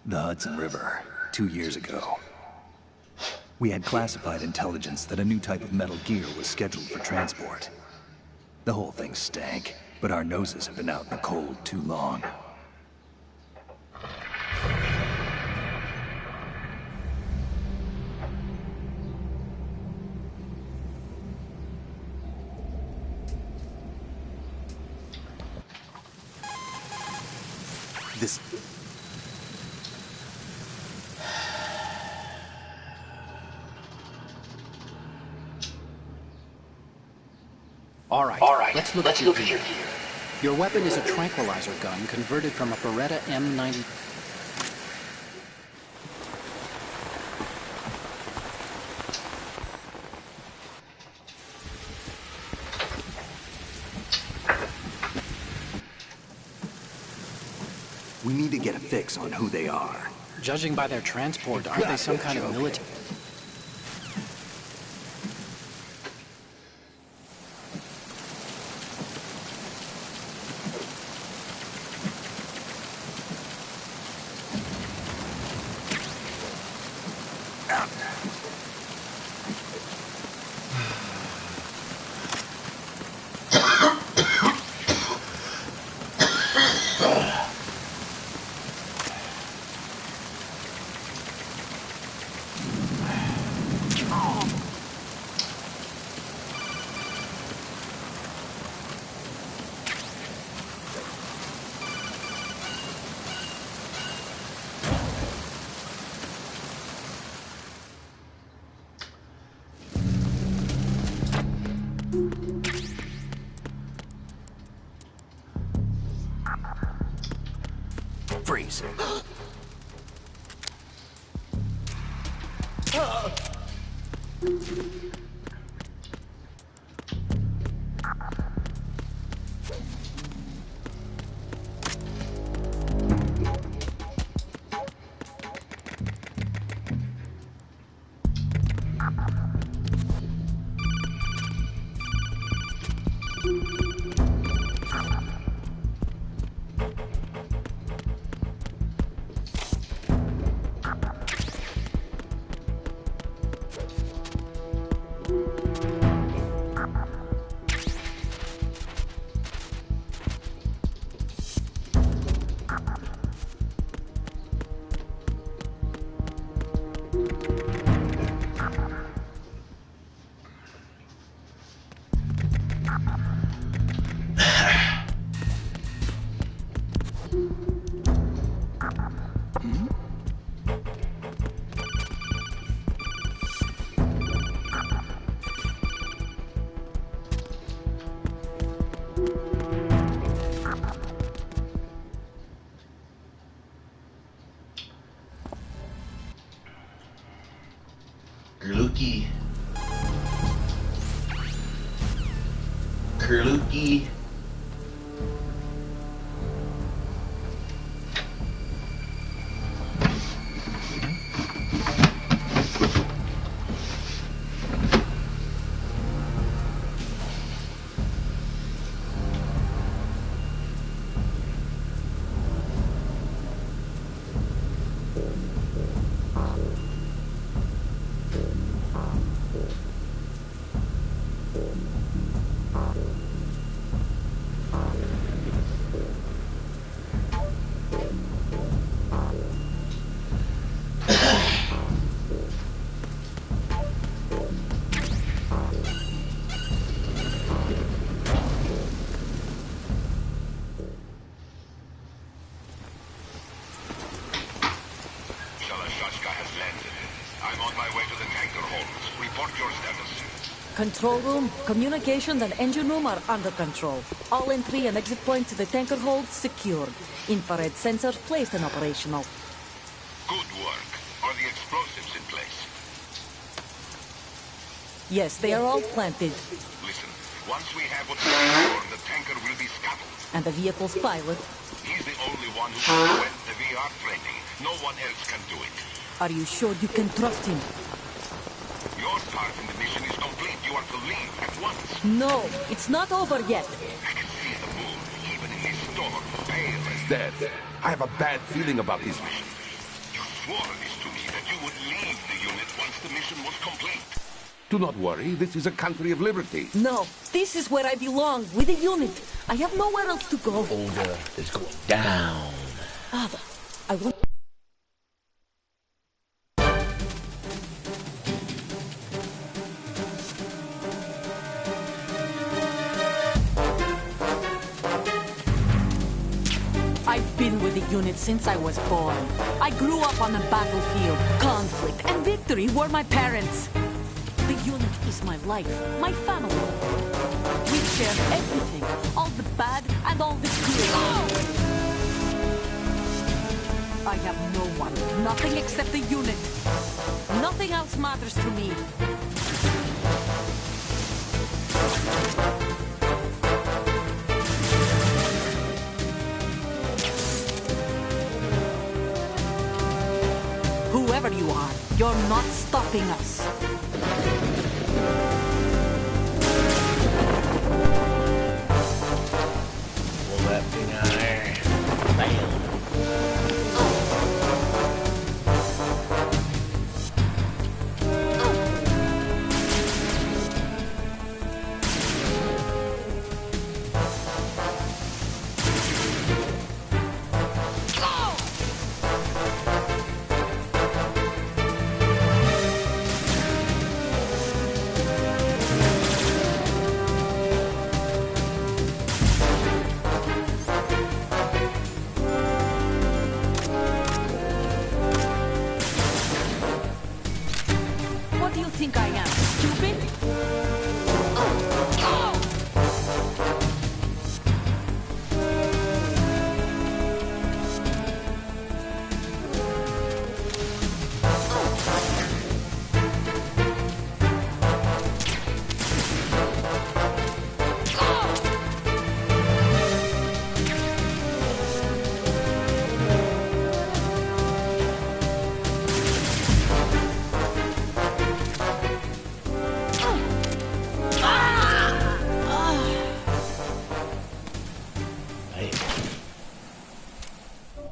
The Hudson River, 2 years ago. We had classified intelligence that a new type of metal gear was scheduled for transport. The whole thing stank, but our noses have been out in the cold too long. This... All right. Let's look at your gear. Your weapon is a tranquilizer gun converted from a Beretta M90. We need to get a fix on who they are. Judging by their transport, aren't they some kind of military? Freeze. Kurluki. Control room, communications, and engine room are under control. All entry and exit points to the tanker hold secured. Infrared sensors placed and operational. Good work. Are the explosives in place? Yes, they are all planted. Listen, once we have what we need, the tanker will be scuttled. And the vehicle's pilot? He's the only one who can wet the VR training. No one else can do it. Are you sure you can trust him? Your part in the mission is complete. You are to leave at once. No, it's not over yet. I can see the moon, even in this storm, pale as Dead. I have a bad feeling about these missions. swore this to me, that you would leave the unit once the mission was complete. Do not worry, this is a country of liberty. No, this is where I belong, with the unit. I have nowhere else to go. Order is going down. Father, I want... I've been with the unit since I was born. I grew up on the battlefield. Conflict and victory were my parents. The unit is my life, my family. We share everything, all the bad and all the good. I have no one, nothing except the unit. Nothing else matters to me. Whoever you are, you're not stopping us. Pull that thing out of there. Bam. What do you think I am, stupid?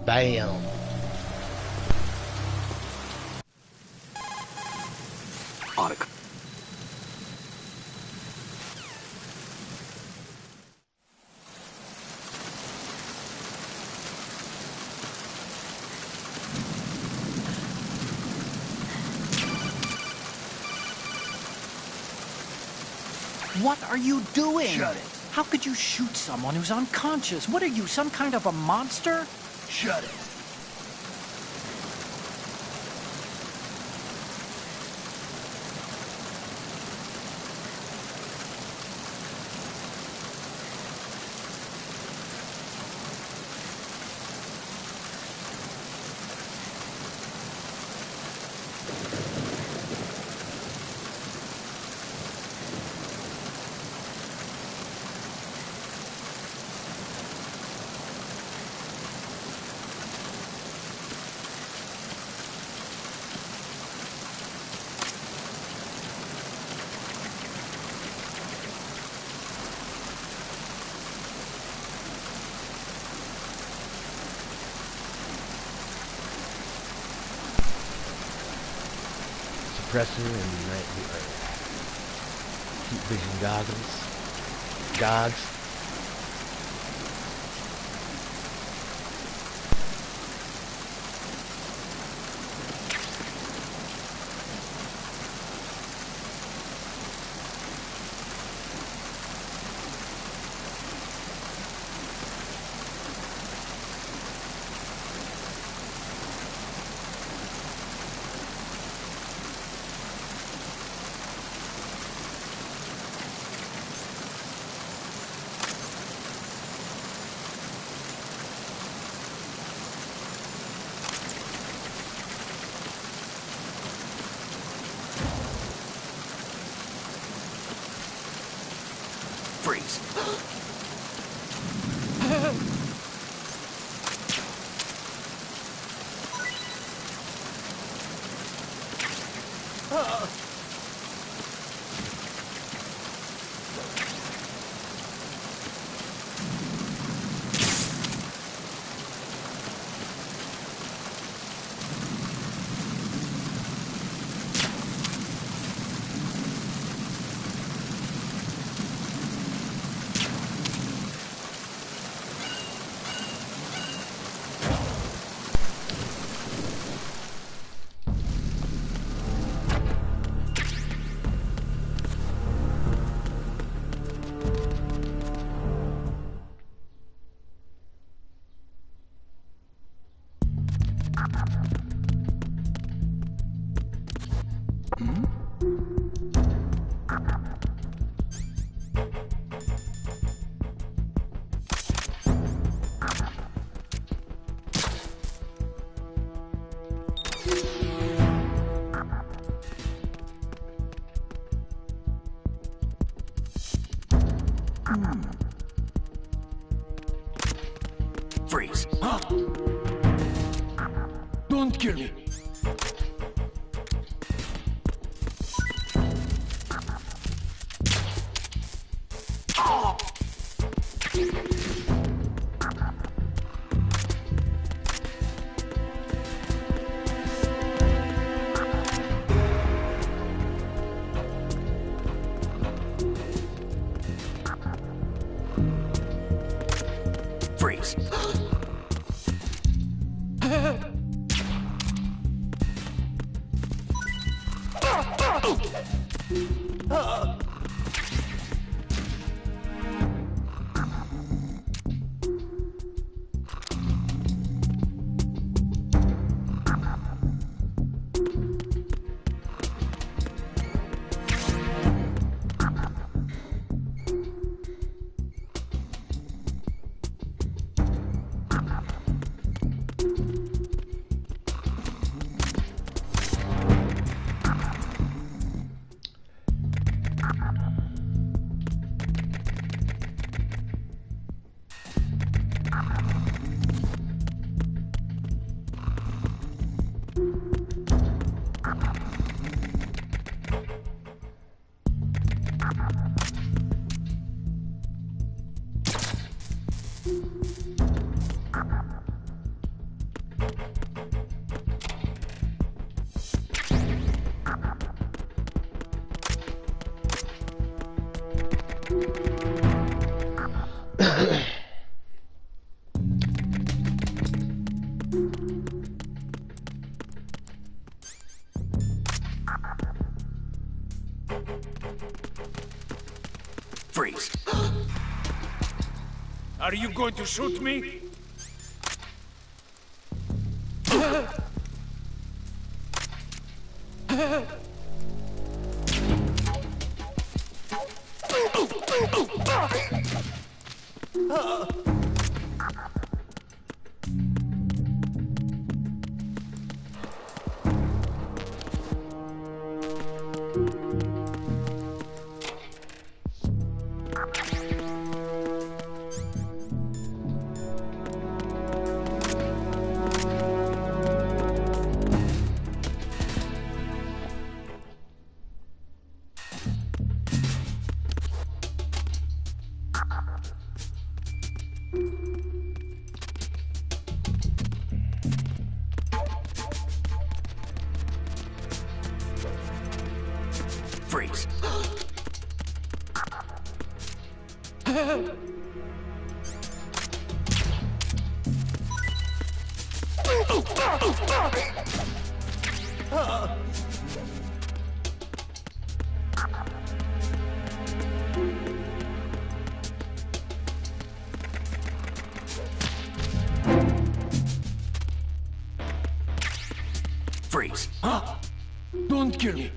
Bam. Arc. What are you doing? Shut it. How could you shoot someone who's unconscious? What are you, some kind of a monster? Shut it. Suppressor and heat vision goggles. Gogs. Freeze. Don't kill me. Freeze. Freeze. Are you going to shoot me? Freeze. Freeze. Don't kill me.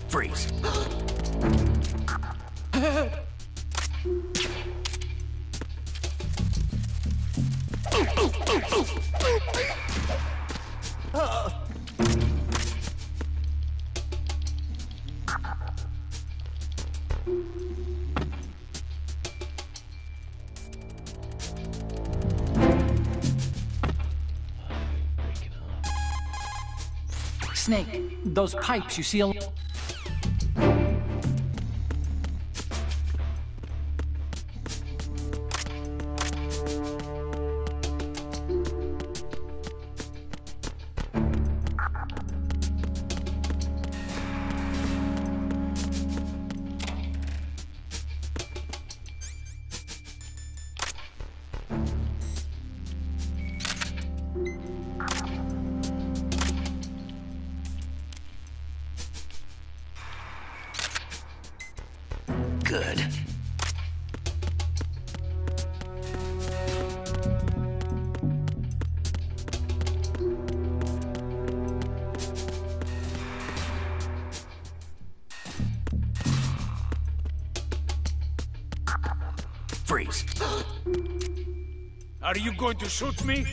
Freeze. Snake, those pipes you see along... Good. Freeze. Are you going to shoot me?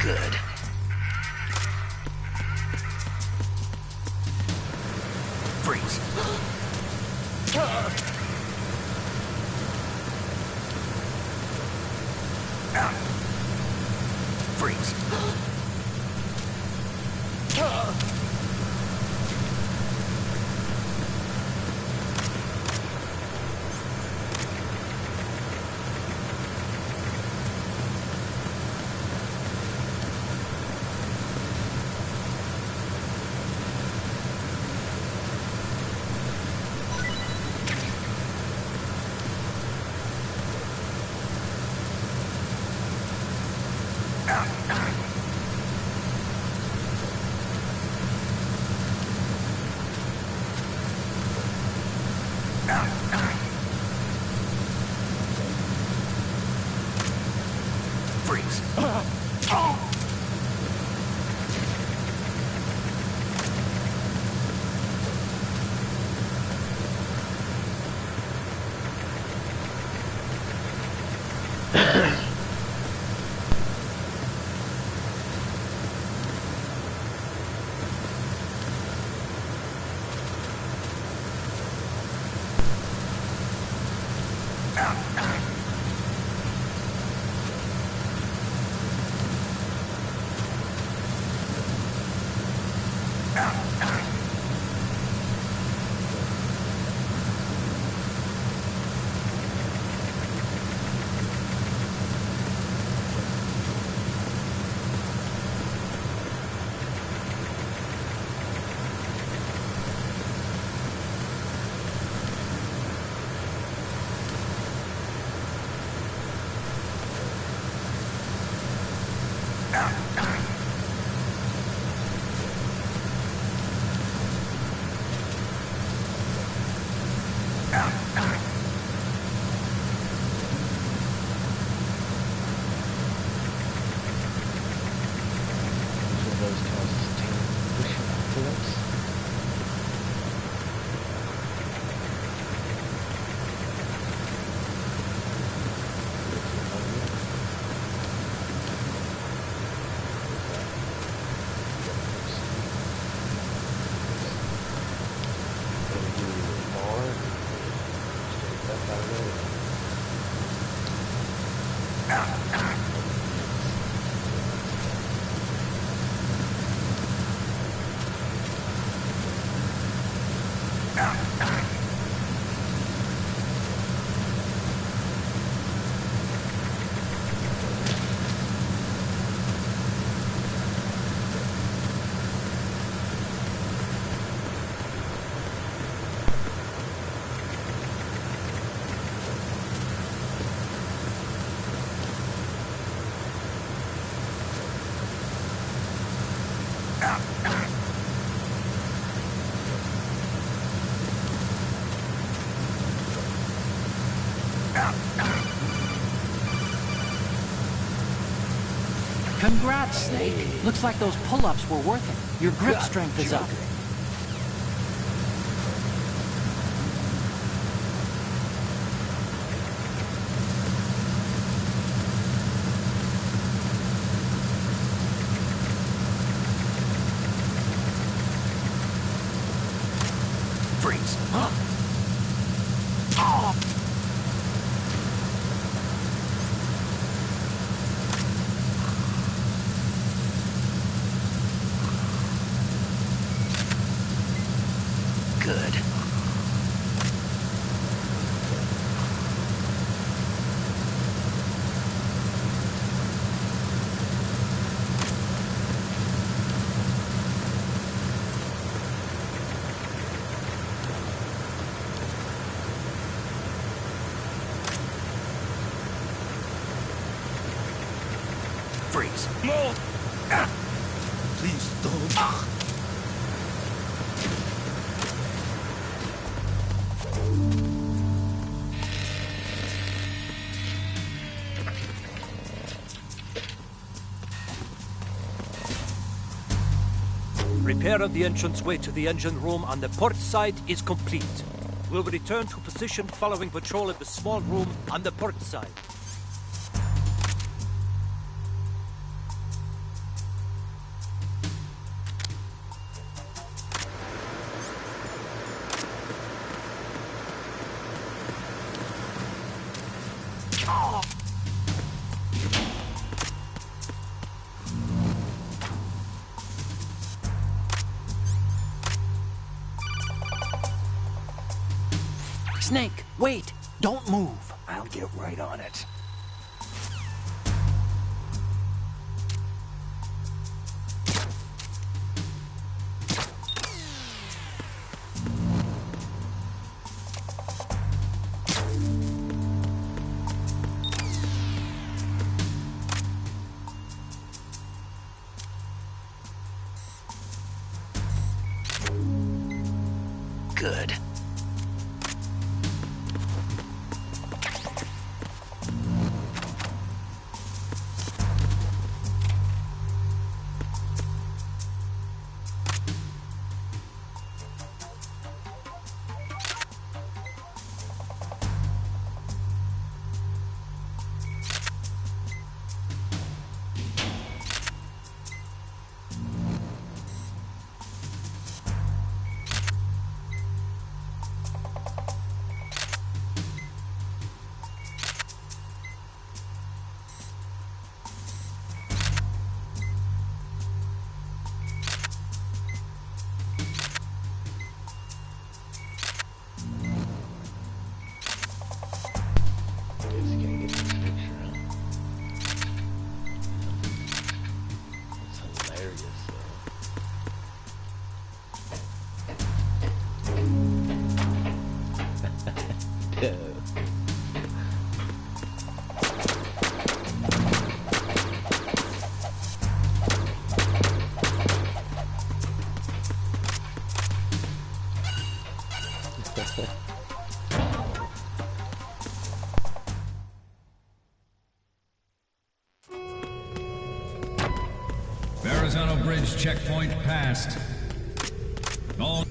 Good. Freeze. Freeze. Freeze. Congrats, Snake. Looks like those pull-ups were worth it. Your grip strength is up. Freeze. Good. Freeze. No! Please don't. Repair of the entranceway to the engine room on the port side is complete. We'll return to position following patrol of the small room on the port side. Snake, wait! Don't move! I'll get right on it. Good. Verrazano Bridge checkpoint passed. All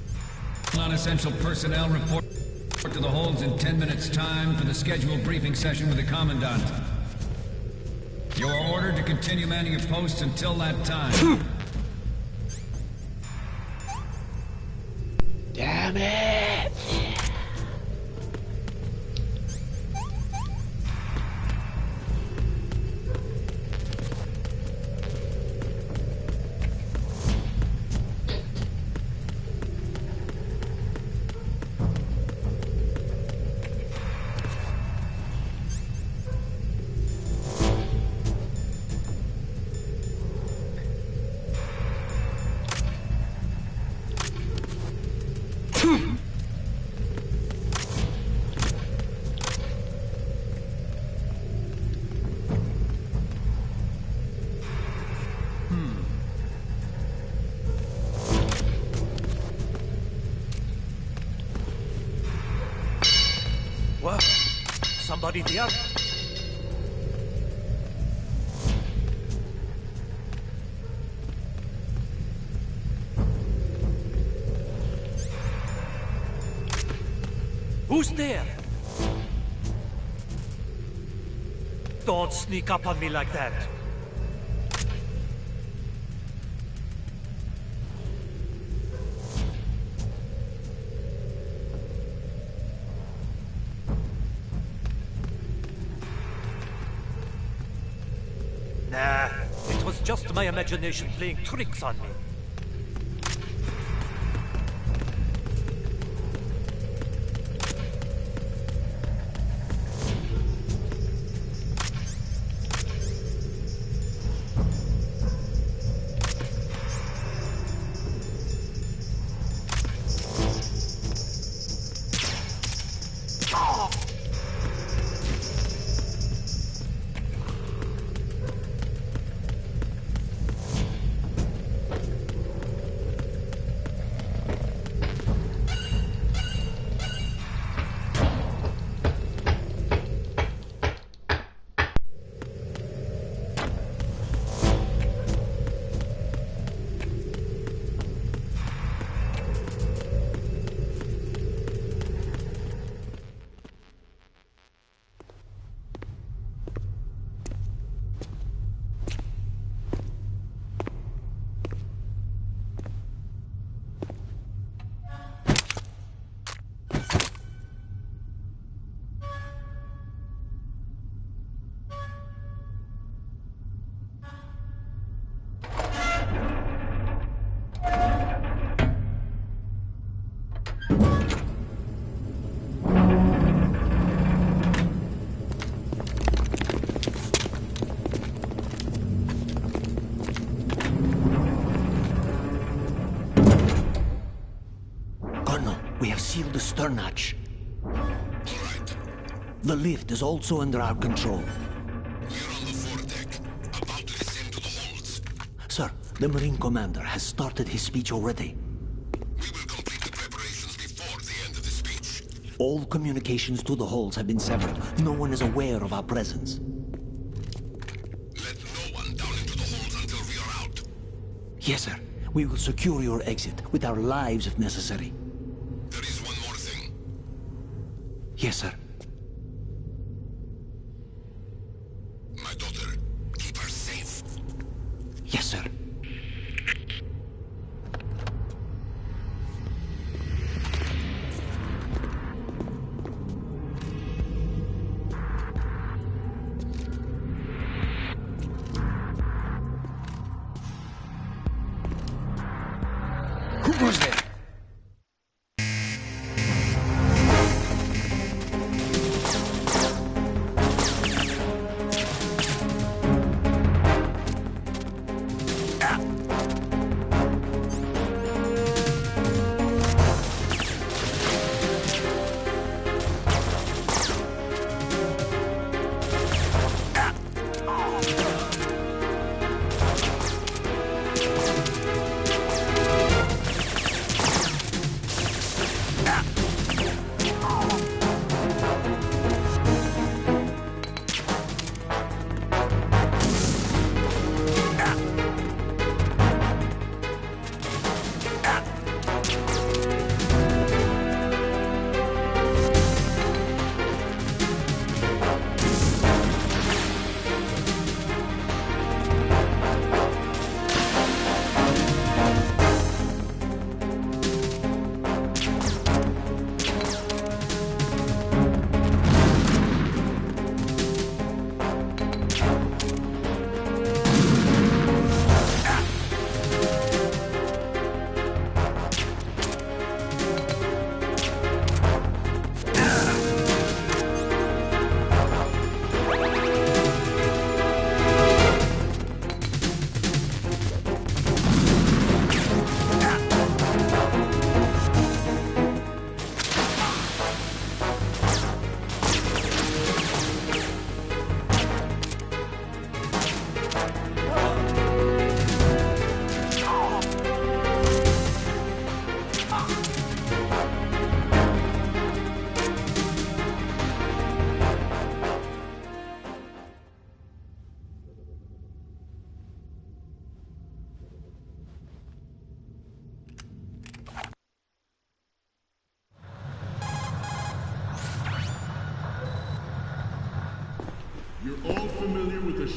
non-essential personnel report to the holds in 10 minutes' time for the scheduled briefing session with the Commandant. You are ordered to continue manning your posts until that time. Damn it! Whoa! Somebody there? Who's there? Don't sneak up on me like that. Nah, it was just my imagination playing tricks on me. We have sealed the stern hatch. The lift is also under our control. We're on the foredeck, about to descend to the holds. Sir, the Marine Commander has started his speech already. We will complete the preparations before the end of the speech. All communications to the holds have been severed. No one is aware of our presence. Let no one down into the holds until we are out. Yes, sir. We will secure your exit with our lives if necessary. There is one more thing. Yes, sir. My daughter, keep her safe. Yes, sir. Who was there?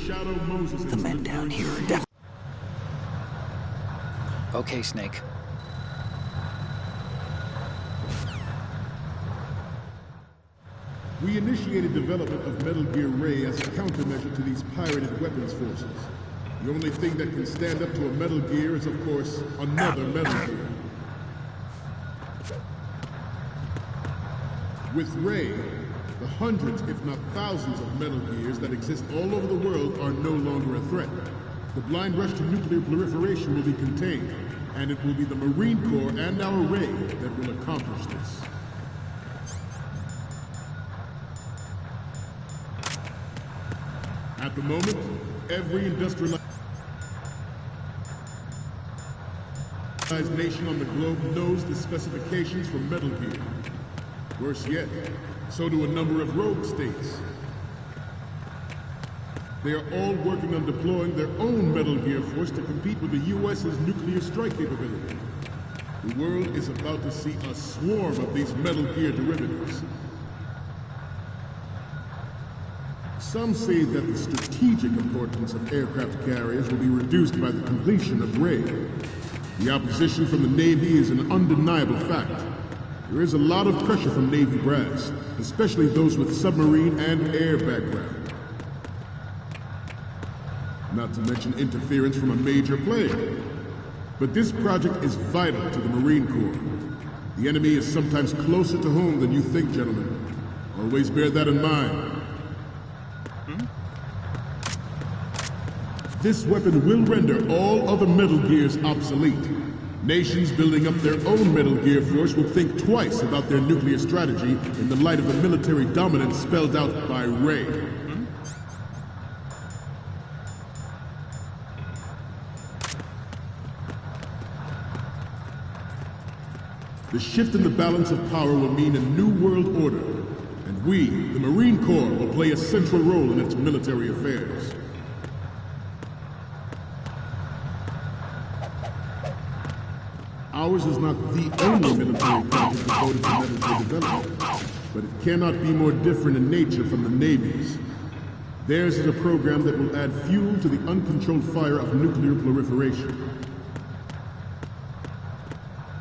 Shadow Moses. The men down here are definitely... Okay, Snake. We initiated development of Metal Gear Ray as a countermeasure to these pirated weapons forces. The only thing that can stand up to a Metal Gear is, of course, another Metal Gear. With Ray, the hundreds, if not thousands, of Metal Gears that exist all over the world are no longer a threat. The blind rush to nuclear proliferation will be contained, and it will be the Marine Corps and our Ray that will accomplish this. At the moment, every industrialized nation on the globe knows the specifications for Metal Gear. Worse yet, so do a number of rogue states. They are all working on deploying their own Metal Gear force to compete with the U.S.'s nuclear strike capability. The world is about to see a swarm of these Metal Gear derivatives. Some say that the strategic importance of aircraft carriers will be reduced by the completion of Ray. The opposition from the Navy is an undeniable fact. There is a lot of pressure from Navy brass, especially those with submarine and air background. Not to mention interference from a major player. But this project is vital to the Marine Corps. The enemy is sometimes closer to home than you think, gentlemen. Always bear that in mind. This weapon will render all other Metal Gears obsolete. Nations building up their own Metal Gear force will think twice about their nuclear strategy in the light of the military dominance spelled out by Ray. The shift in the balance of power will mean a new world order, and we, the Marine Corps, will play a central role in its military affairs. Ours is not the only military project devoted to Metal Gear development, but it cannot be more different in nature from the Navy's. Theirs is a program that will add fuel to the uncontrolled fire of nuclear proliferation.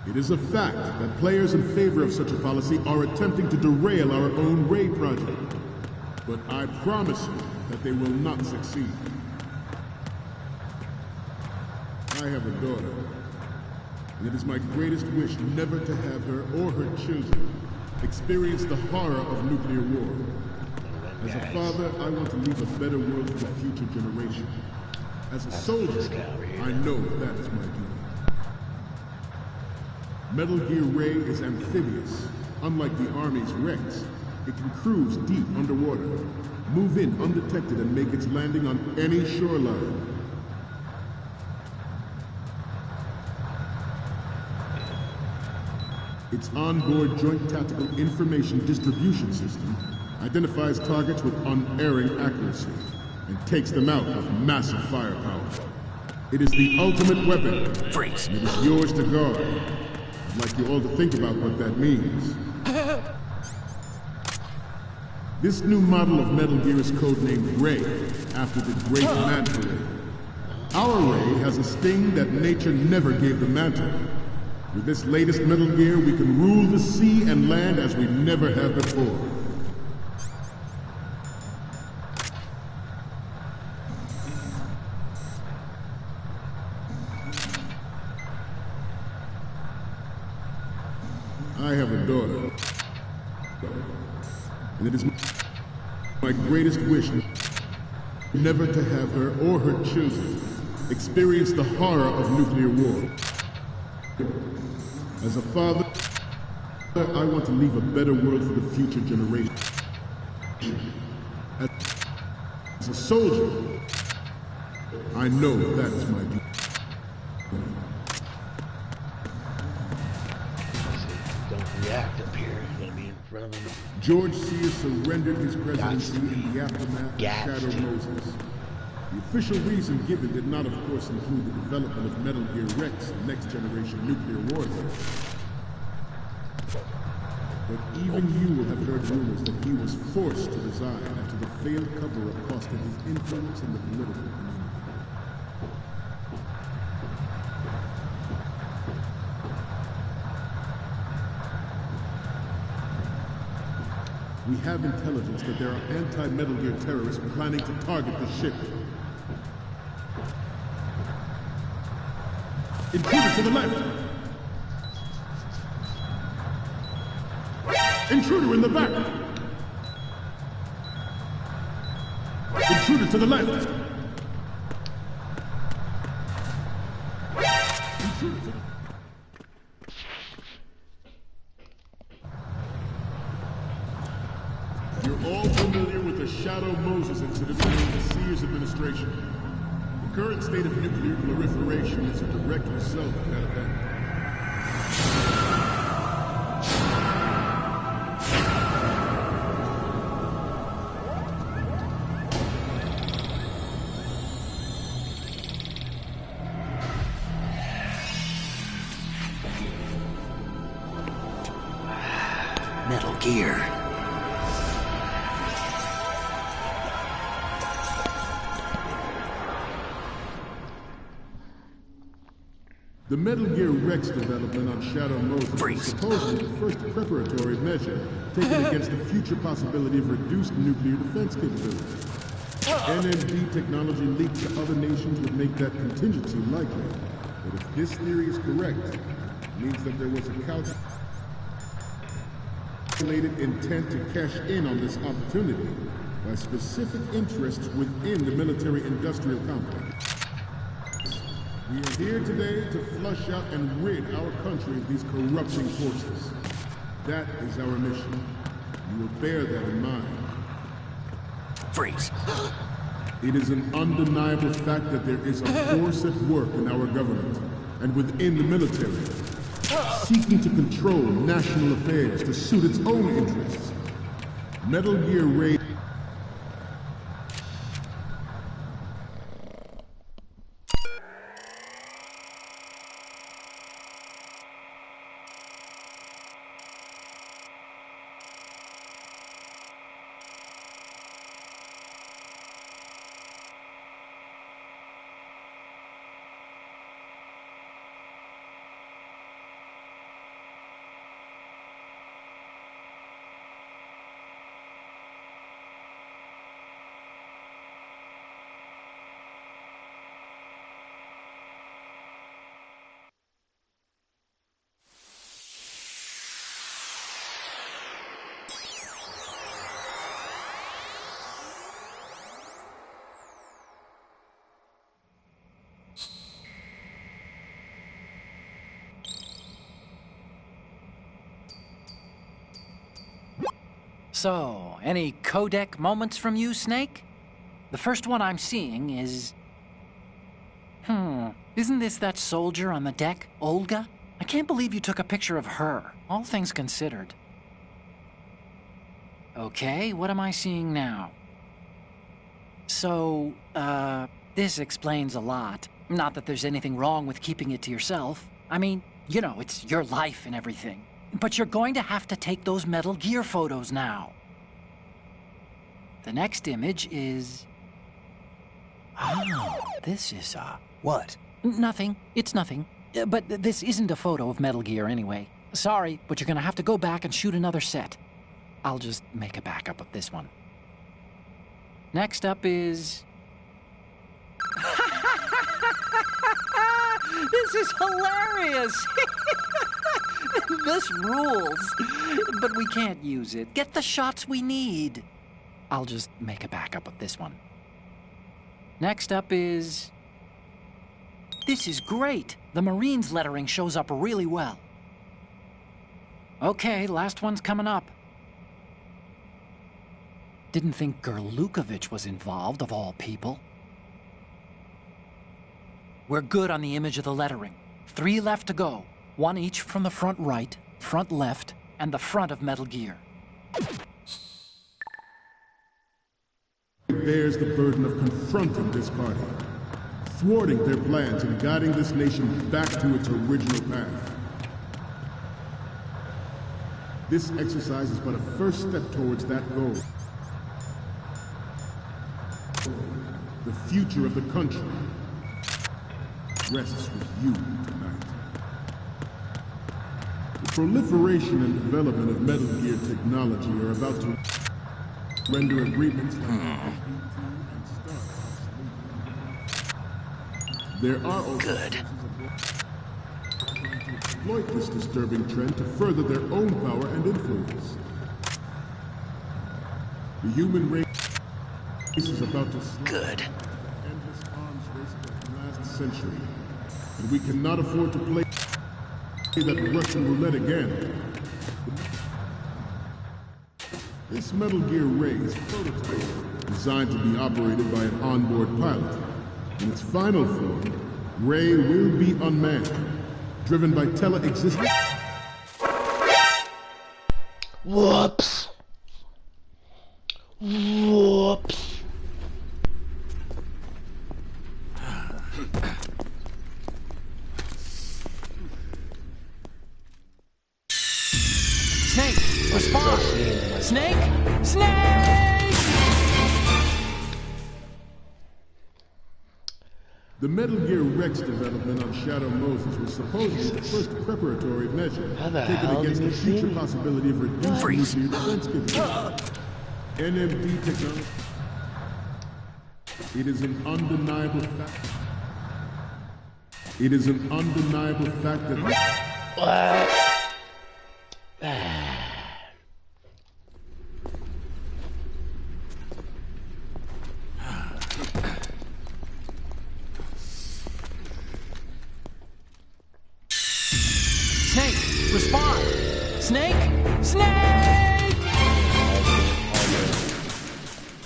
It is a fact that players in favor of such a policy are attempting to derail our own Ray project. But I promise you that they will not succeed. I have a daughter, and it is my greatest wish never to have her or her children experience the horror of nuclear war. As a father, I want to leave a better world for the future generation. As a soldier, I know that is my duty. Metal Gear Ray is amphibious. Unlike the Army's Rex, it can cruise deep underwater, move in undetected, and make its landing on any shoreline. Its onboard Joint Tactical Information Distribution System identifies targets with unerring accuracy and takes them out with massive firepower. It is the ultimate weapon. Freeze. And it is yours to guard. I'd like you all to think about what that means. This new model of Metal Gear is codenamed Ray, after the Great Manta Ray. Our Ray has a sting that nature never gave the Manta. With this latest Metal Gear, we can rule the sea and land as we never have before. I have a daughter, and it is my greatest wish never to have her or her children experience the horror of nuclear war. As a father, I want to leave a better world for the future generation. As a soldier, I know that is my duty. Don't react up here. You're gonna be in front of him. George Sears surrendered his presidency in the aftermath of Shadow Moses. The official reason given did not, of course, include the development of Metal Gear Rex and next-generation nuclear warfare. But even you will have heard rumors that he was forced to resign after the failed cover-up cost him his influence in the political community. We have intelligence that there are anti-Metal Gear terrorists planning to target the ship. Intruder to the left! Intruder in the back! Intruder to the left! Intruder to the... You're all familiar with the Shadow Moses incident during the Sears administration. The current state of nuclear proliferation is a direct result of that event. Metal Gear. The Metal Gear Rex development on Shadow Moses is supposedly the first preparatory measure taken against the future possibility of reduced nuclear defense capability. NMD technology leaked to other nations would make that contingency likely. But if this theory is correct, it means that there was a calculated intent to cash in on this opportunity by specific interests within the military-industrial complex. We are here today to flush out and rid our country of these corrupting forces. That is our mission. You will bear that in mind. Freeze. It is an undeniable fact that there is a force at work in our government and within the military, seeking to control national affairs to suit its own interests. Metal Gear Raid. So, any codec moments from you, Snake? The first one I'm seeing is... Isn't this that soldier on the deck, Olga? I can't believe you took a picture of her, all things considered. Okay, what am I seeing now? So, this explains a lot. Not that there's anything wrong with keeping it to yourself. I mean, you know, it's your life and everything. But you're going to have to take those Metal Gear photos now. The next image is... Oh, this is, What? Nothing. It's nothing. But this isn't a photo of Metal Gear anyway. Sorry, but you're gonna have to go back and shoot another set. I'll just make a backup of this one. Next up is... This is hilarious! This rules. But we can't use it. Get the shots we need. I'll just make a backup of this one. Next up is... This is great. The Marines lettering shows up really well. Okay, last one's coming up. Didn't think Gerlukovich was involved, of all people. We're good on the image of the lettering. 3 left to go. 1 each from the front right, front left, and the front of Metal Gear. Bears the burden of confronting this party, thwarting their plans and guiding this nation back to its original path. This exercise is but a first step towards that goal. The future of the country rests with you tonight. The proliferation and development of Metal Gear technology are about to render agreements like there are also exploit this disturbing trend to further their own power and influence. The human race is about to end this arms race of the last century, and we cannot afford to play that Russian roulette again. This Metal Gear Ray is a prototype designed to be operated by an onboard pilot. In its final form, Ray will be unmanned, driven by tele-existence. Whoops. Whoops. Snake, respond! Snake! Snake! The Metal Gear Rex development on Shadow Moses was supposedly the first preparatory measure taken against the future possibility of reduced nuclear defense capability. NMD technology. It is an undeniable fact. It is an undeniable fact that... What? Snake, respond! Snake! Snake!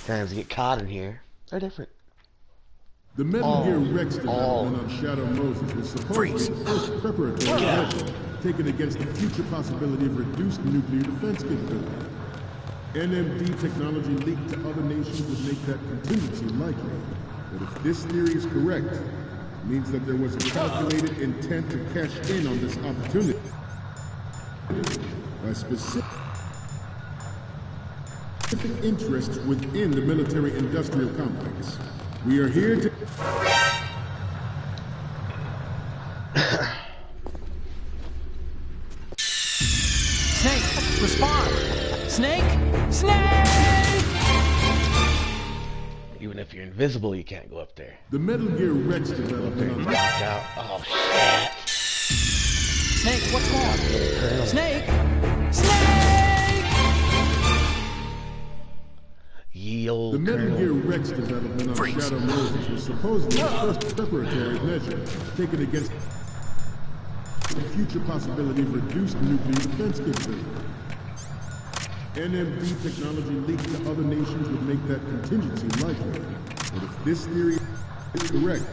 Times get caught in here. They're different. The Metal Gear Rex development on Shadow Moses was supposedly the first preparatory measure taken against the future possibility of reduced nuclear defense capability. NMD technology leaked to other nations would make that contingency likely. But if this theory is correct, it means that there was a calculated intent to cash in on this opportunity by specific interests within the military-industrial complex. We are here to... Snake, respond! Snake! Snake! Even if you're invisible, you can't go up there. The Metal Gear Rex development on... Knocked out. Oh, shit. Snake, what's wrong? Snake! Snake! Yield. The Metal Gear Rex development on Shadow Moses was supposedly the first preparatory measure taken against the future possibility of reduced nuclear defense capability. NMD technology leaked to other nations would make that contingency likely. But if this theory is correct,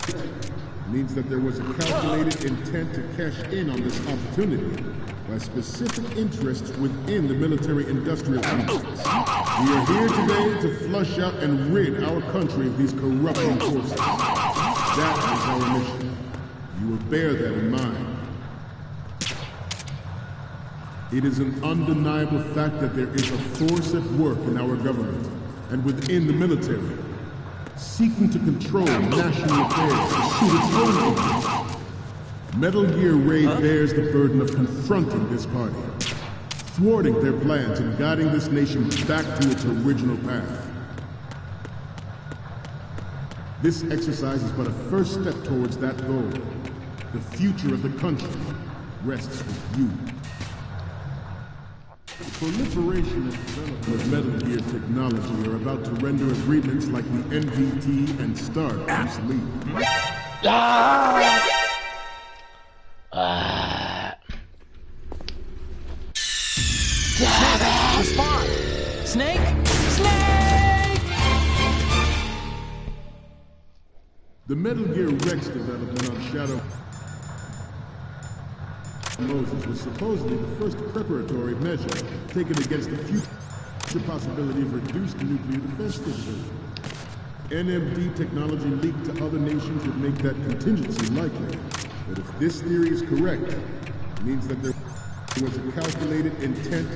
it means that there was a calculated intent to cash in on this opportunity by specific interests within the military-industrial complex. We are here today to flush out and rid our country of these corrupting forces. That is our mission. You will bear that in mind. It is an undeniable fact that there is a force at work in our government and within the military, seeking to control national affairs to suit its own interests. Metal Gear Ray bears the burden of confronting this party, thwarting their plans and guiding this nation back to its original path. This exercise is but a first step towards that goal. The future of the country rests with you. The proliferation and development of Metal Gear technology are about to render agreements like the NVT and STAR obsolete. Snake, respond! Snake! Snake! The Metal Gear Rex development on Shadow Moses was supposedly the first preparatory measure taken against the future possibility of reduced nuclear defense capability. NMD technology leaked to other nations would make that contingency likely. But if this theory is correct, it means that there was a calculated intent.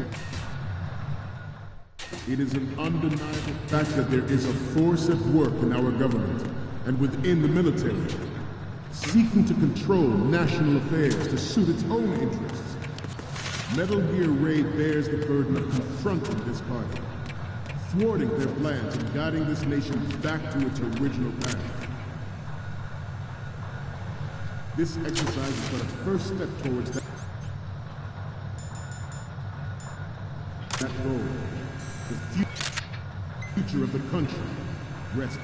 It is an undeniable fact that there is a force at work in our government and within the military, seeking to control national affairs to suit its own interests. Metal Gear Raid bears the burden of confronting this party, thwarting their plans and guiding this nation back to its original path. This exercise is but a first step towards that goal. The future of the country rests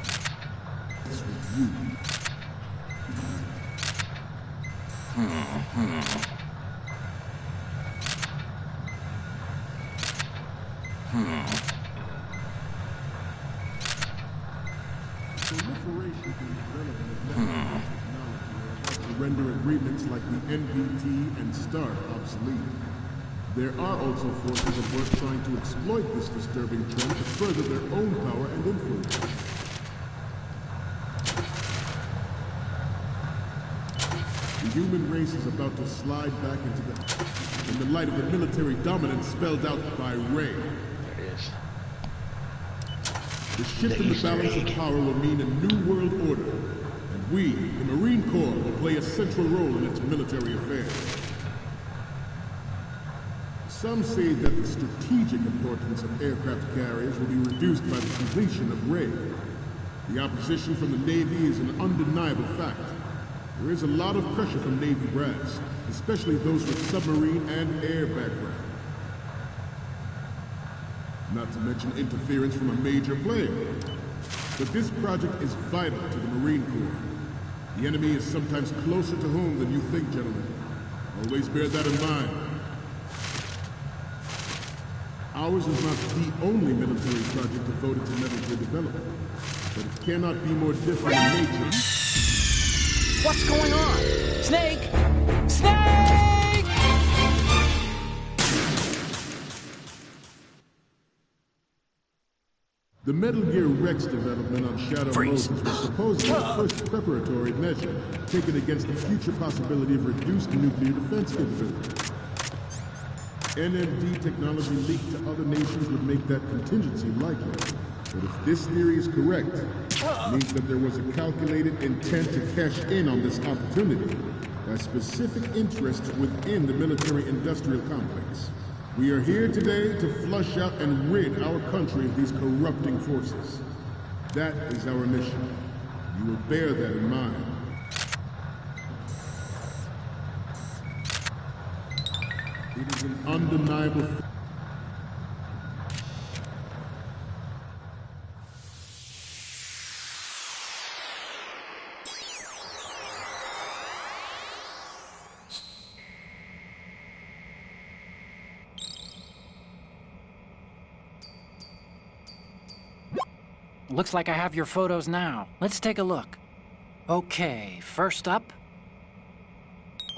with you. Proliferation is relevant as technology to render agreements like the NPT and START obsolete. There are also forces at work trying to exploit this disturbing trend to further their own power and influence. The human race is about to slide back in the light of the military dominance spelled out by Ray. There it is. The shift in the balance of power will mean a new world order, and we, the Marine Corps, will play a central role in its military affairs. Some say that the strategic importance of aircraft carriers will be reduced by the completion of Ray. The opposition from the Navy is an undeniable fact. There is a lot of pressure from Navy brass, especially those with submarine and air background. Not to mention interference from a major player. But this project is vital to the Marine Corps. The enemy is sometimes closer to home than you think, gentlemen. Always bear that in mind. Ours is not the only military project devoted to Metal Gear development, but it cannot be more different in nature. What's going on? Snake! Snake! The Metal Gear Rex development on Shadow Moses was supposedly the first preparatory measure taken against the future possibility of reduced nuclear defense capability. NMD technology leaked to other nations would make that contingency likely. But if this theory is correct, it means that there was a calculated intent to cash in on this opportunity by specific interests within the military-industrial complex. We are here today to flush out and rid our country of these corrupting forces. That is our mission. You will bear that in mind. It is an undeniable Looks like I have your photos now. Let's take a look. Okay, first up.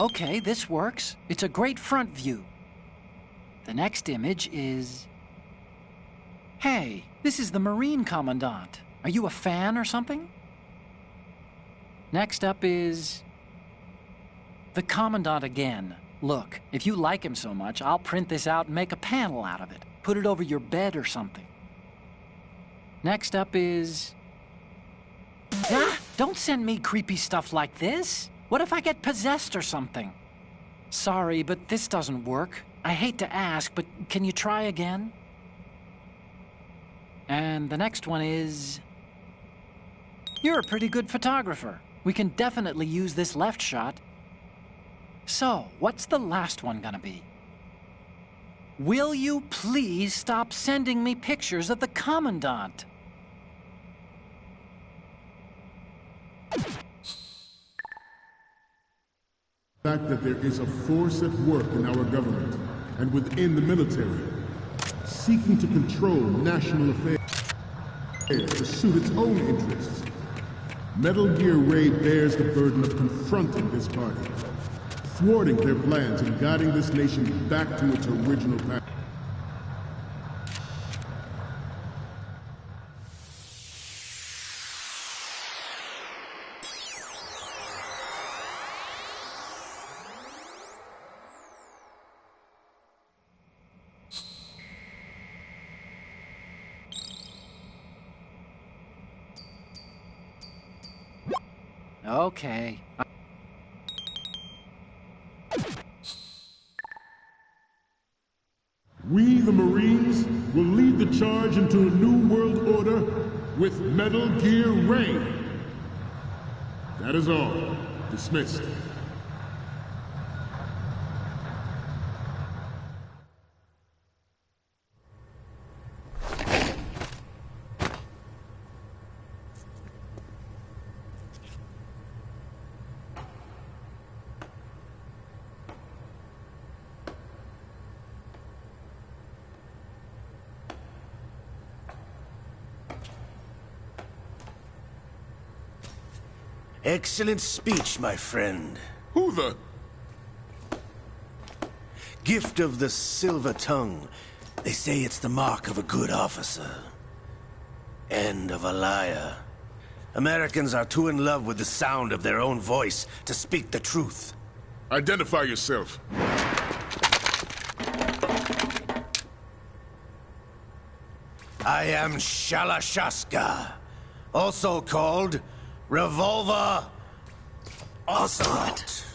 Okay, this works. It's a great front view. The next image is... Hey, this is the Marine Commandant. Are you a fan or something? Next up is... the Commandant again. Look, if you like him so much, I'll print this out and make a panel out of it. Put it over your bed or something. Next up is... Ah, don't send me creepy stuff like this. What if I get possessed or something? Sorry, but this doesn't work. I hate to ask, but can you try again? And the next one is... You're a pretty good photographer. We can definitely use this left shot. So, what's the last one gonna be? Will you please stop sending me pictures of the Commandant? The fact that there is a force at work in our government and within the military, seeking to control national affairs to suit its own interests. Metal Gear Raid bears the burden of confronting this party, thwarting their plans and guiding this nation back to its original path. Okay. We, the Marines, will lead the charge into a new world order with Metal Gear Ray. That is all. Dismissed. Excellent speech, my friend. Who the... Gift of the silver tongue. They say it's the mark of a good officer. And of a liar. Americans are too in love with the sound of their own voice to speak the truth. Identify yourself. I am Shalashaska, also called Revolver Ocelot.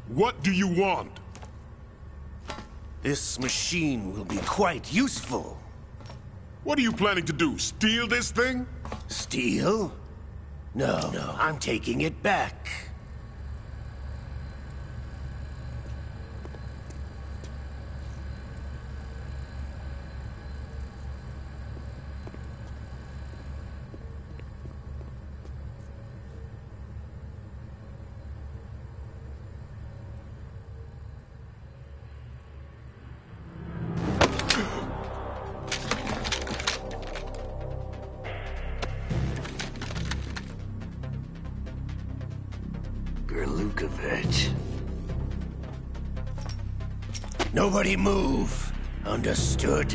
What do you want? This machine will be quite useful. What are you planning to do? Steal this thing? Steal? No, I'm taking it back. Lukovich. Nobody move. Understood?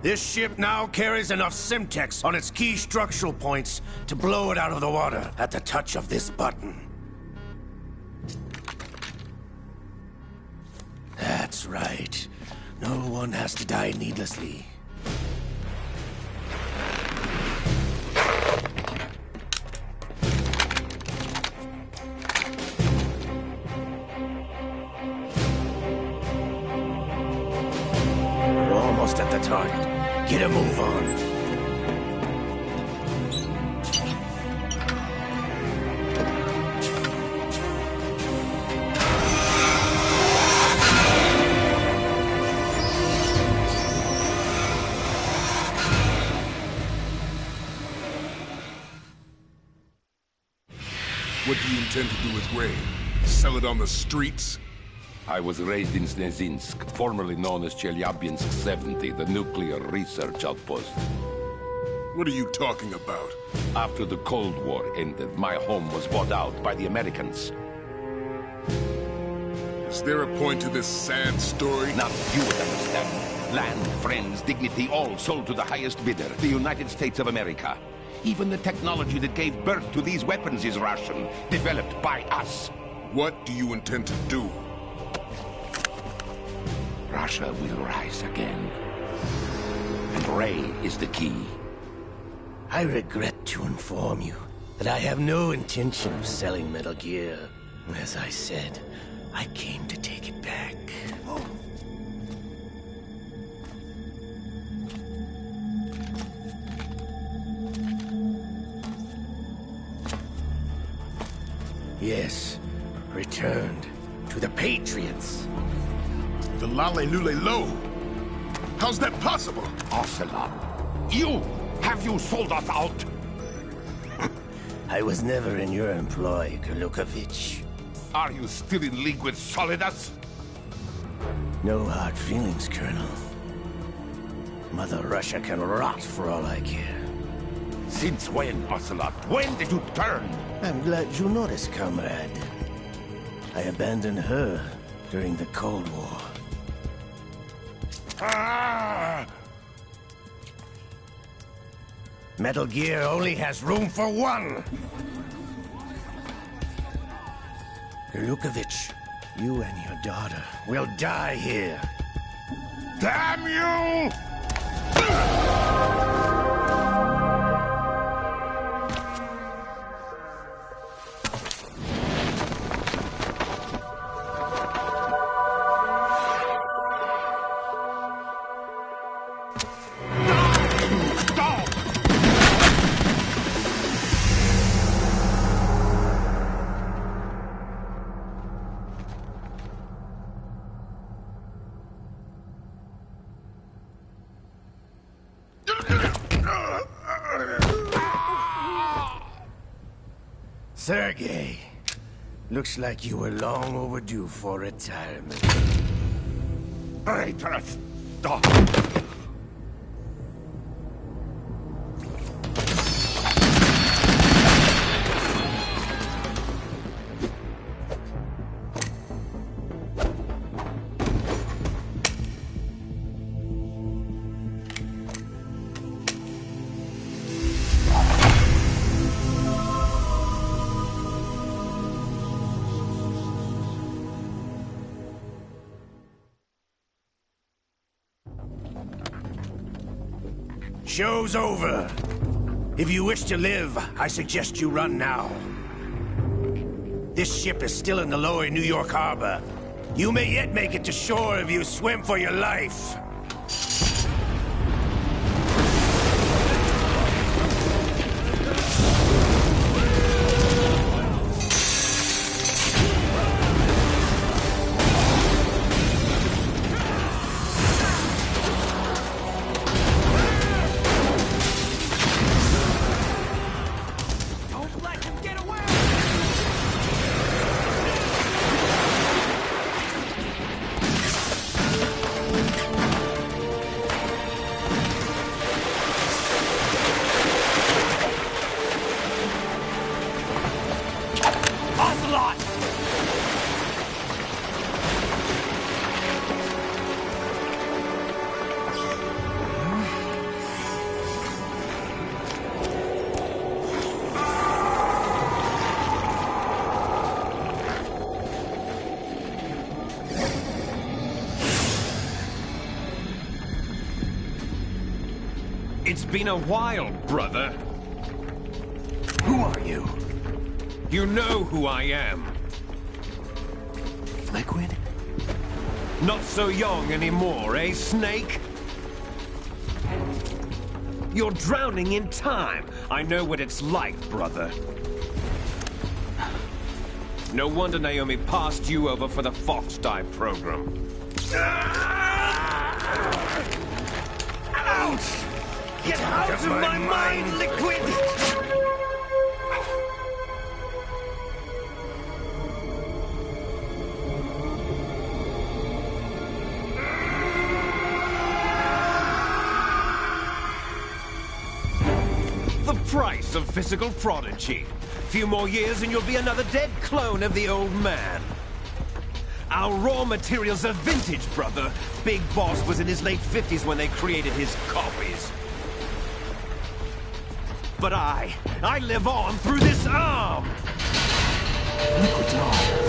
This ship now carries enough Simtex on its key structural points to blow it out of the water at the touch of this button. That's right. No one has to die needlessly. We're almost at the target. Get a move on. What do you intend to do with Ray? Sell it on the streets? I was raised in Snezinsk, formerly known as Chelyabinsk 70, the nuclear research outpost. What are you talking about? After the Cold War ended, my home was bought out by the Americans. Is there a point to this sad story? Now you would understand. Land, friends, dignity, all sold to the highest bidder, the United States of America. Even the technology that gave birth to these weapons is Russian, developed by us. What do you intend to do? Russia will rise again. And Ray is the key. I regret to inform you that I have no intention of selling Metal Gear. As I said, I came to take it back. Yes, returned to the Patriots. The Lale Lule Lo? How's that possible? Ocelot, have you sold us out? I was never in your employ, Lukovich. Are you still in league with Solidus? No hard feelings, Colonel. Mother Russia can rot for all I care. Since when, Ocelot? When did you turn? I'm glad you noticed, comrade. I abandoned her during the Cold War. Ah! Metal Gear only has room for one! Lukovich, you and your daughter will die here. Damn you! Sergei, looks like you were long overdue for retirement. Traitorous dog! Show's over. If you wish to live, I suggest you run now. This ship is still in the lower New York harbor. You may yet make it to shore if you swim for your life. It's been a while, brother. Who are you? You know who I am. Liquid? Not so young anymore, eh, Snake? You're drowning in time. I know what it's like, brother. No wonder Naomi passed you over for the Fox Die program. Ouch! Get out of my mind, Liquid! The price of physical prodigy. Few more years and you'll be another dead clone of the old man. Our raw materials are vintage, brother. Big Boss was in his late 50s when they created his copies. But I live on through this arm! Liquid's arm.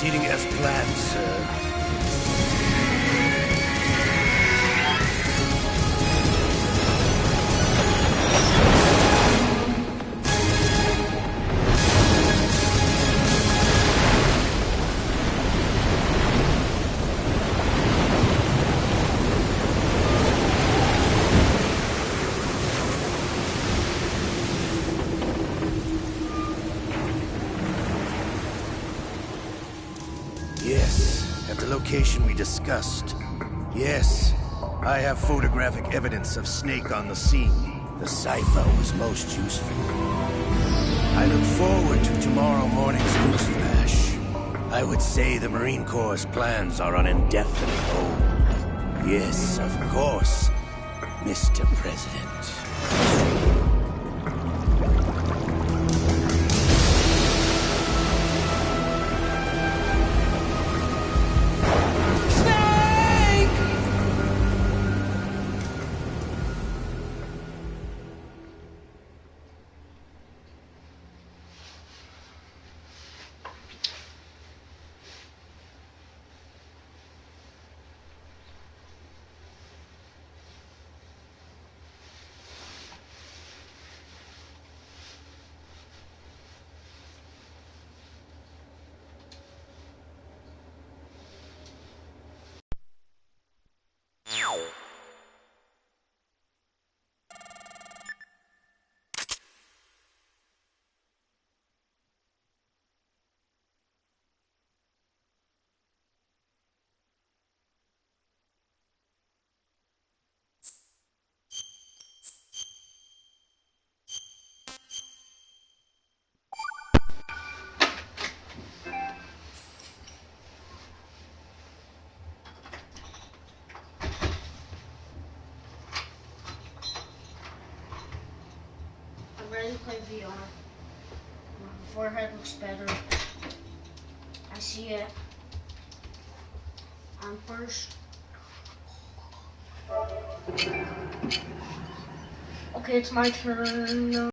Proceeding as planned, sir. Yes, at the location we discussed. Yes, I have photographic evidence of Snake on the scene. The cipher was most useful. I look forward to tomorrow morning's news flash. I would say the Marine Corps' plans are on indefinite hold. Yes, of course, Mr. President. Ready to play VR. My forehead looks better. I see it. I'm first. Okay, it's my turn.